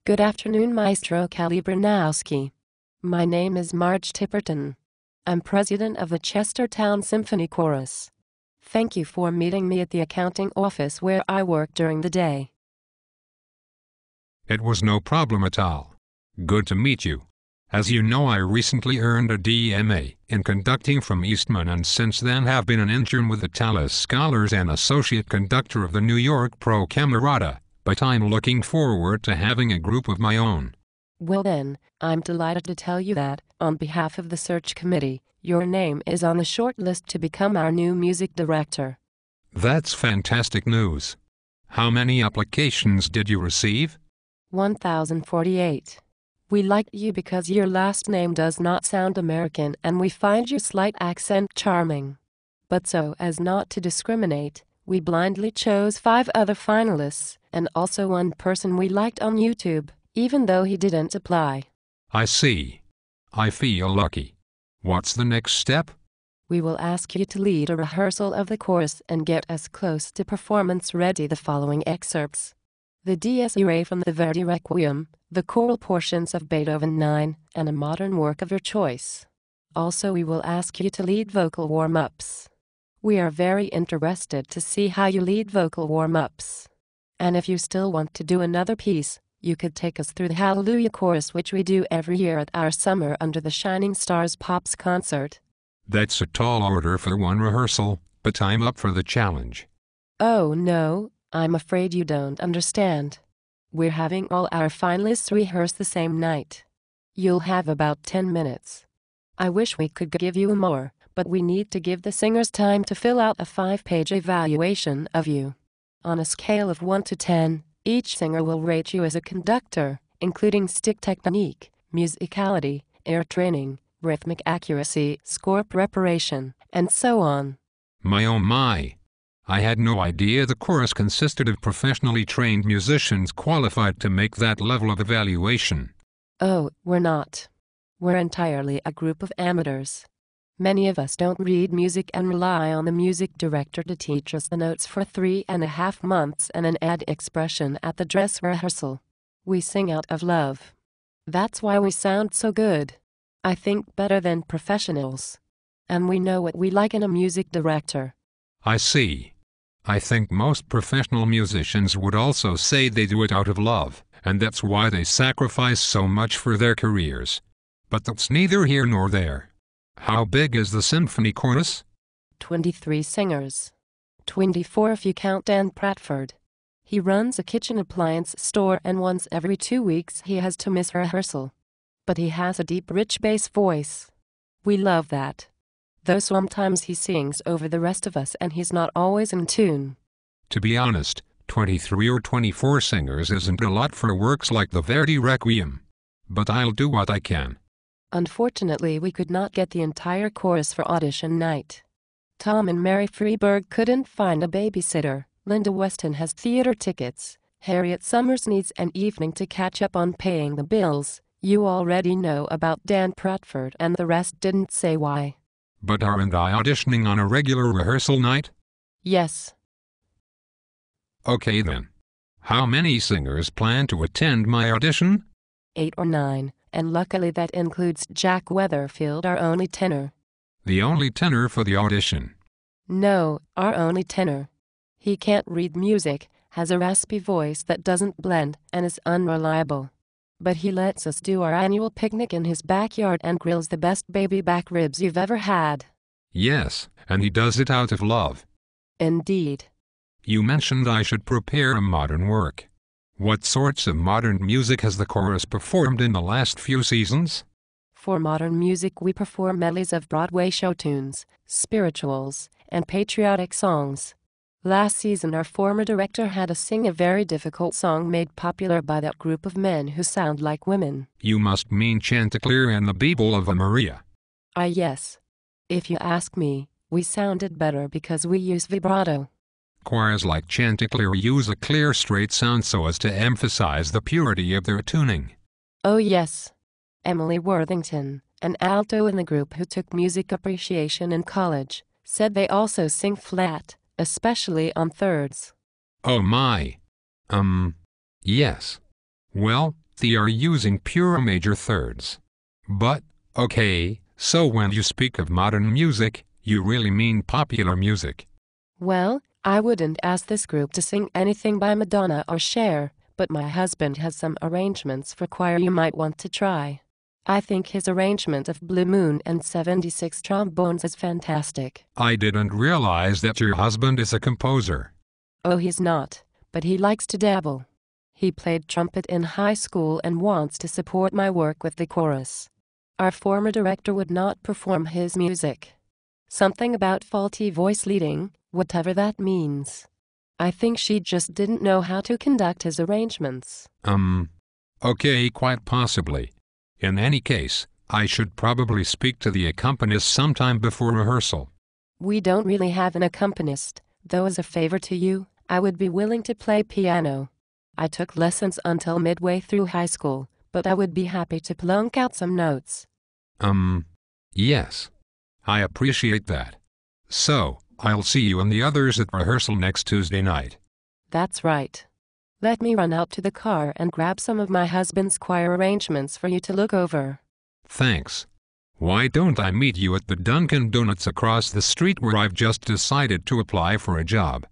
Good afternoon, Maestro Kalibranowski. My name is Marge Tipperton. I'm president of the Chestertown Symphony Chorus. Thank you for meeting me at the accounting office where I work during the day. It was no problem at all. Good to meet you. As you know, I recently earned a DMA in conducting from Eastman and since then have been an intern with the Tallis Scholars and associate conductor of the New York Pro Camerata, but I'm looking forward to having a group of my own. Well then, I'm delighted to tell you that, on behalf of the search committee, your name is on the short list to become our new music director. That's fantastic news. How many applications did you receive? 1,048. We like you because your last name does not sound American and we find your slight accent charming. But so as not to discriminate, we blindly chose 5 other finalists, and also one person we liked on YouTube, even though he didn't apply. I see. I feel lucky. What's the next step? We will ask you to lead a rehearsal of the chorus and get as close to performance ready the following excerpts. The Dies Irae from the Verdi Requiem, the choral portions of Beethoven 9, and a modern work of your choice. Also, we will ask you to lead vocal warm-ups. We are very interested to see how you lead vocal warm-ups. And if you still want to do another piece, you could take us through the Hallelujah Chorus, which we do every year at our Summer Under the Shining Stars Pops concert. That's a tall order for one rehearsal, but I'm up for the challenge. Oh no, I'm afraid you don't understand. We're having all our finalists rehearse the same night. You'll have about 10 minutes. I wish we could give you more, but we need to give the singers time to fill out a 5-page evaluation of you. On a scale of 1 to 10, each singer will rate you as a conductor, including stick technique, musicality, air training, rhythmic accuracy, score preparation, and so on. My oh my! I had no idea the chorus consisted of professionally trained musicians qualified to make that level of evaluation. Oh, we're not. We're entirely a group of amateurs. Many of us don't read music and rely on the music director to teach us the notes for 3.5 months and an ad expression at the dress rehearsal. We sing out of love. That's why we sound so good. I think better than professionals. And we know what we like in a music director. I see. I think most professional musicians would also say they do it out of love, and that's why they sacrifice so much for their careers. But that's neither here nor there. How big is the symphony chorus? 23 singers. 24 if you count Dan Bradford. He runs a kitchen appliance store and once every 2 weeks he has to miss rehearsal. But he has a deep, rich bass voice. We love that. Though sometimes he sings over the rest of us and he's not always in tune. To be honest, 23 or 24 singers isn't a lot for works like the Verdi Requiem. But I'll do what I can. Unfortunately, we could not get the entire chorus for audition night. Tom and Mary Freeberg couldn't find a babysitter, Linda Weston has theater tickets, Harriet Summers needs an evening to catch up on paying the bills. You already know about Dan Bradford and the rest didn't say why. But aren't I auditioning on a regular rehearsal night? Yes. Okay then. How many singers plan to attend my audition? 8 or 9, and luckily that includes Jack Weatherfield, our only tenor. The only tenor for the audition? No, our only tenor. He can't read music, has a raspy voice that doesn't blend, and is unreliable. But he lets us do our annual picnic in his backyard and grills the best baby back ribs you've ever had. Yes, and he does it out of love. Indeed. You mentioned I should prepare a modern work. What sorts of modern music has the chorus performed in the last few seasons? For modern music we perform medleys of Broadway show tunes, spirituals, and patriotic songs. Last season our former director had us sing a very difficult song made popular by that group of men who sound like women. You must mean Chanticleer and the Beeble of Maria. Yes. If you ask me, we sounded better because we use vibrato. Choirs like Chanticleer use a clear straight sound so as to emphasize the purity of their tuning. Oh yes. Emily Worthington, an alto in the group who took music appreciation in college, said they also sing flat, especially on thirds. Oh my. Yes. Well, They are using pure major thirds. But, okay, so when you speak of modern music, you really mean popular music. Well, I wouldn't ask this group to sing anything by Madonna or Cher, but my husband has some arrangements for choir you might want to try. I think his arrangement of Blue Moon and 76 trombones is fantastic. I didn't realize that your husband is a composer. Oh, he's not, but he likes to dabble. He played trumpet in high school and wants to support my work with the chorus. Our former director would not perform his music. Something about faulty voice leading, whatever that means. I think she just didn't know how to conduct his arrangements. Okay, quite possibly. In any case, I should probably speak to the accompanist sometime before rehearsal. We don't really have an accompanist, though as a favor to you, I would be willing to play piano. I took lessons until midway through high school, but I would be happy to plunk out some notes. Yes. I appreciate that. So, I'll see you and the others at rehearsal next Tuesday night. That's right. Let me run out to the car and grab some of my husband's choir arrangements for you to look over. Thanks. Why don't I meet you at the Dunkin' Donuts across the street where I've just decided to apply for a job?